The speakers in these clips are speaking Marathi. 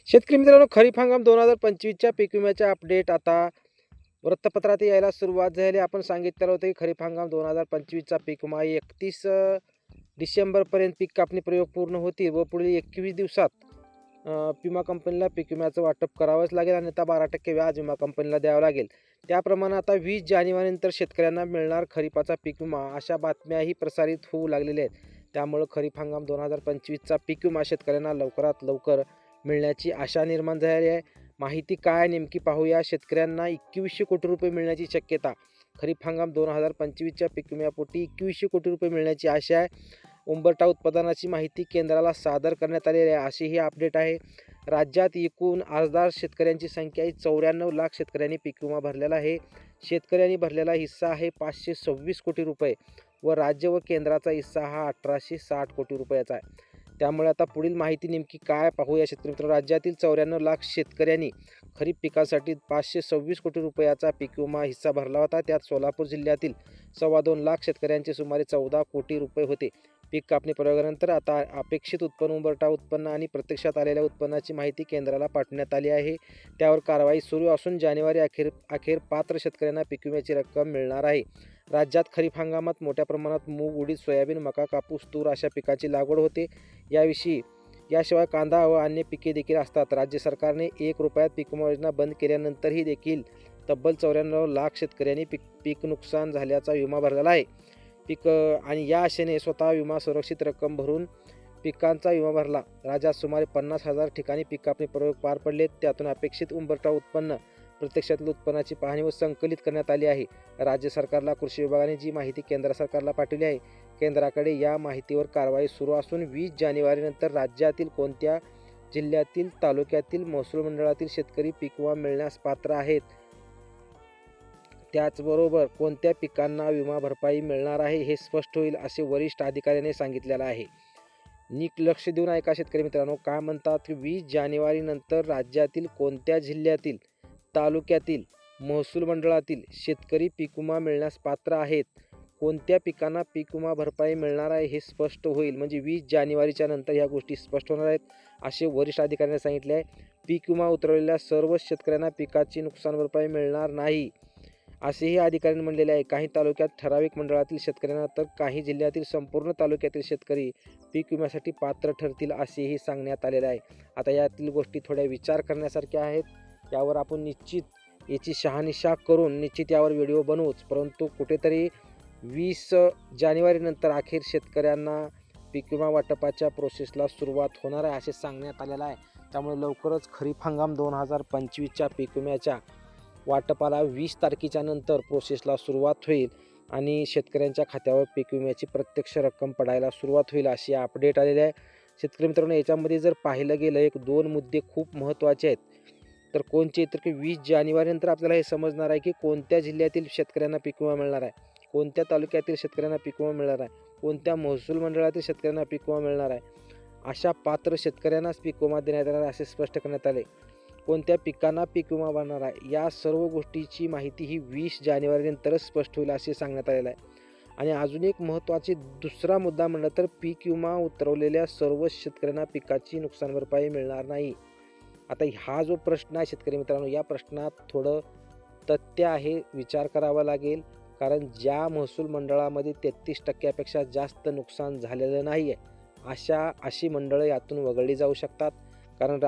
शेतकरी मित्रांनो, खरीप हंगाम 2025च्या पीक विम्याच्या अपडेट आता वृत्तपत्रात यायला सुरुवात झाली. आपण सांगितलं होतं की खरीप हंगाम 2025चा पीक विमा 31 डिसेंबरपर्यंत पीक कापणी प्रयोग पूर्ण होतील व पुढील 21 दिवसात विमा कंपनीला पीक विम्याचं वाटप करावंच लागेल आणि आता 12% व्याज विमा कंपनीला द्यावं लागेल. त्याप्रमाणे आता 20 जानेवारीनंतर शेतकऱ्यांना मिळणार खरीपाचा पीक विमा, अशा बातम्याही प्रसारित होऊ लागलेल्या आहेत. त्यामुळं खरीप हंगाम 2025चा पीक विमा शेतकऱ्यांना लवकरात लवकर मिळण्याची आशा निर्माण झाली आहे. माहिती काय नेमकी पाहूया. शेतकऱ्यांना 2100 कोटी रुपये मिळण्याची शक्यता. खरीप हंगाम 2025च्या पीक विम्यापोटी 2100 कोटी रुपये मिळण्याची आशा आहे. उंबरठा उत्पादनाची माहिती केंद्राला सादर करण्यात आलेली आहे, अशी ही अपडेट आहे. राज्यात एकूण अर्जदार शेतकऱ्यांची संख्या आहे 94 लाख शेतकऱ्यांनी पीक विमा भरलेला आहे. शेतकऱ्यांनी भरलेला हिस्सा आहे 526 कोटी रुपये व राज्य व केंद्राचा हिस्सा हा 1860 कोटी रुपयाचा आहे. त्यामुळे आता पुढील माहिती नेमकी काय पाहूया शेतकरी मित्रांनो. राज्यातील 94 लाख शेतकऱ्यांनी खरीप पिकासाठी 526 कोटी रुपयाचा पीक विमा हिस्सा भरला होता. त्यात सोलापूर जिल्ह्यातील 2.25 लाख शेतकऱ्यांचे सुमारे 14 कोटी रुपये होते. पीक कापणी प्रयोगानंतर आता अपेक्षित उत्पन्न, उंबरठा उत्पन्न आणि प्रत्यक्षात आलेल्या उत्पन्नाची माहिती केंद्राला पाठवण्यात आली आहे. त्यावर कारवाई सुरू असून जानेवारी अखेर पात्र शेतकऱ्यांना पीक विम्याची रक्कम मिळणार आहे. राज्यात खरीप हंगामात मोठ्या प्रमाणात मूग, उडीद, सोयाबीन, मका, कापूस, तूर अशा पिकाची लागवड होते. याशिवाय कांदा व अन्य पिके देखील असतात. राज्य सरकारने 1 रुपयात पीक विमा योजना बंद केल्यानंतरही देखील तब्बल 94 लाख शेतकऱ्यांनी पीक नुकसान झाल्याचा विमा भरलेला आहे. आणि या आशेने स्वतः विमा सुरक्षित रक्कम भरून पिकांचा विमा भरला. राज्यात सुमारे 50,000 ठिकाणी पीक कापणी प्रयोग पार पडले. त्यातून अपेक्षित उंबरठा उत्पन्न, प्रत्यक्षातील उत्पन्नाची पाहणी व संकलित करण्यात आली आहे. राज्य सरकारला कृषी विभागाने जी माहिती केंद्र सरकारला पाठवली आहे, केंद्राकडे या माहितीवर कारवाई सुरू असून 20 जानेवारीनंतर राज्यातील कोणत्या जिल्ह्यातील, तालुक्यातील, महसूल मंडळातील शेतकरी पीक विमा मिळण्यास पात्र आहेत, त्याचबरोबर कोणत्या पिकांना विमा भरपाई मिळणार आहे हे स्पष्ट होईल, असे वरिष्ठ अधिकाऱ्याने सांगितलेलं आहे. नीट लक्ष देऊन ऐका शेतकरी मित्रांनो. काय म्हणतात की 20 जानेवारीनंतर राज्यातील कोणत्या जिल्ह्यातील, तालुक्यातील, महसूल मंडळातील शेतकरी पीक विमा मिळण्यास पात्र आहेत, कोणत्या पिकांना पीक विमा भरपाई मिळणार आहे हे स्पष्ट होईल. म्हणजे 20 जानेवारीच्या नंतर ह्या गोष्टी स्पष्ट होणार आहेत, असे वरिष्ठ अधिकाऱ्यांनी सांगितले आहे. पीक विमा उतरवलेल्या सर्व शेतकऱ्यांना पिकाची नुकसान भरपाई मिळणार नाही, असेही अधिकाऱ्यांनी म्हणलेले आहे. काही तालुक्यात ठराविक मंडळातील शेतकऱ्यांना तर काही जिल्ह्यातील संपूर्ण तालुक्यातील शेतकरी पीक विम्यासाठी पात्र ठरतील, असेही सांगण्यात आलेले आहे. आता यातील गोष्टी थोड्या विचार करण्यासारख्या आहेत. यावर आपण निश्चित याची शहानिशा करून निश्चित यावर व्हिडिओ बनवूच. परंतु कुठेतरी 20 जानेवारीनंतर अखेर शेतकऱ्यांना पीक विमा वाटपाच्या प्रोसेसला सुरुवात होणार आहे, असे सांगण्यात आलेलं आहे. त्यामुळे लवकरच खरीप हंगाम 2025च्या पीक विम्याच्या वाटपाला 20 तारखेच्या नंतर प्रोसेसला सुरुवात होईल आणि शेतकऱ्यांच्या खात्यावर पीक विम्याची प्रत्यक्ष रक्कम पडायला सुरुवात होईल, अशी अपडेट आलेली आहे. शेतकरी मित्रांनो, याच्यामध्ये जर पाहिलं गेलं 1-2 मुद्दे खूप महत्त्वाचे आहेत. तर कोणते, तर की 20 जानेवारीनंतर आपल्याला हे समजणार आहे की कोणत्या जिल्ह्यातील शेतकऱ्यांना पीक विमा मिळणार आहे, कोणत्या तालुक्यातील शेतकऱ्यांना पीक विमा मिळणार आहे, कोणत्या महसूल मंडळातील शेतकऱ्यांना पीक विमा मिळणार आहे. अशा पात्र शेतकऱ्यांनाच पीक विमा देण्यात येणार आहे, असे स्पष्ट करण्यात आले. कोणत्या पिकांना पीक विमा भरणार आहे, या सर्व गोष्टीची माहिती ही 20 जानेवारीनंतरच स्पष्ट होईल, असे सांगण्यात आलेलं आहे. आणि अजून एक महत्त्वाचे दुसरा मुद्दा म्हणलं तर पीक विमा उतरवलेल्या सर्व शेतकऱ्यांना पिकाची नुकसान भरपाई मिळणार नाही. आता हा जो प्रश्न आहे शेतकरी मित्रांनो, या प्रश्नात थोडं तथ्य आहे, विचार करावा लागेल. कारण ज्या महसूल मंडळामध्ये 33% जास्त नुकसान झालेलं नाही आहे, अशी मंडळं यातून वगळली जाऊ शकतात. कारण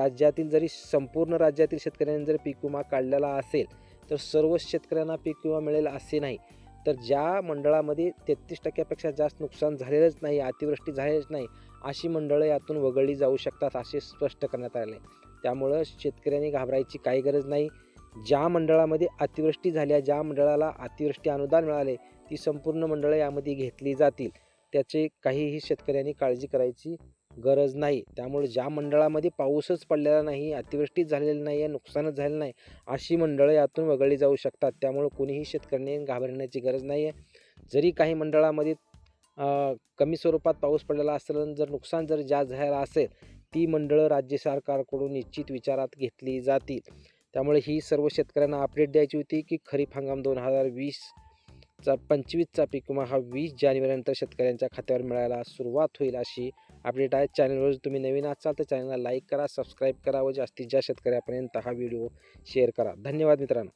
संपूर्ण राज्यातील शेतकऱ्यांनी जर पीक विमा काढलेला असेल तर सर्वच शेतकऱ्यांना पीक विमा मिळेल असे नाही. तर ज्या मंडळामध्ये 33% जास्त नुकसान झालेलंच नाही, अतिवृष्टी झालेलीच नाही, अशी मंडळं यातून वगळली जाऊ शकतात, असे स्पष्ट करण्यात आले. त्यामुळं शेतकऱ्यांनी घाबरायची काही गरज नाही. ज्या मंडळामध्ये अतिवृष्टी झाल्या, ज्या मंडळाला अतिवृष्टी अनुदान मिळाले, ती संपूर्ण मंडळं यामध्ये घेतली जातील. त्याचे काहीही शेतकऱ्यांनी काळजी करायची गरज नाही. त्यामुळे ज्या मंडळामध्ये पाऊसच पडलेला नाही, अतिवृष्टीच झालेली नाही आहे, नुकसानच झालेलं नाही, अशी मंडळं यातून वगळली जाऊ शकतात. त्यामुळे कोणीही शेतकऱ्यांनी घाबरण्याची गरज नाही आहे. जरी काही मंडळामध्ये कमी स्वरूपात पाऊस पडलेला असेल, जर नुकसान जास्त झालेलं असेल, ती मंडळं राज्य सरकारकडून निश्चित विचारात घेतली जातील. त्यामुळे ही सर्व शेतकऱ्यांना अपडेट द्यायची होती की खरीप हंगाम 2025चा पीक विमा हा 20 जानेवारीनंतर शेतकऱ्यांच्या खात्यावर मिळायला सुरुवात होईल, अशी अपडेट आहेत. चॅनलवर तुम्ही नवीन असाल तर चॅनलला लाईक करा, सबस्क्राईब करा व जास्तीत जास्त शेतकऱ्यापर्यंत हा व्हिडिओ शेअर करा. धन्यवाद मित्रांनो.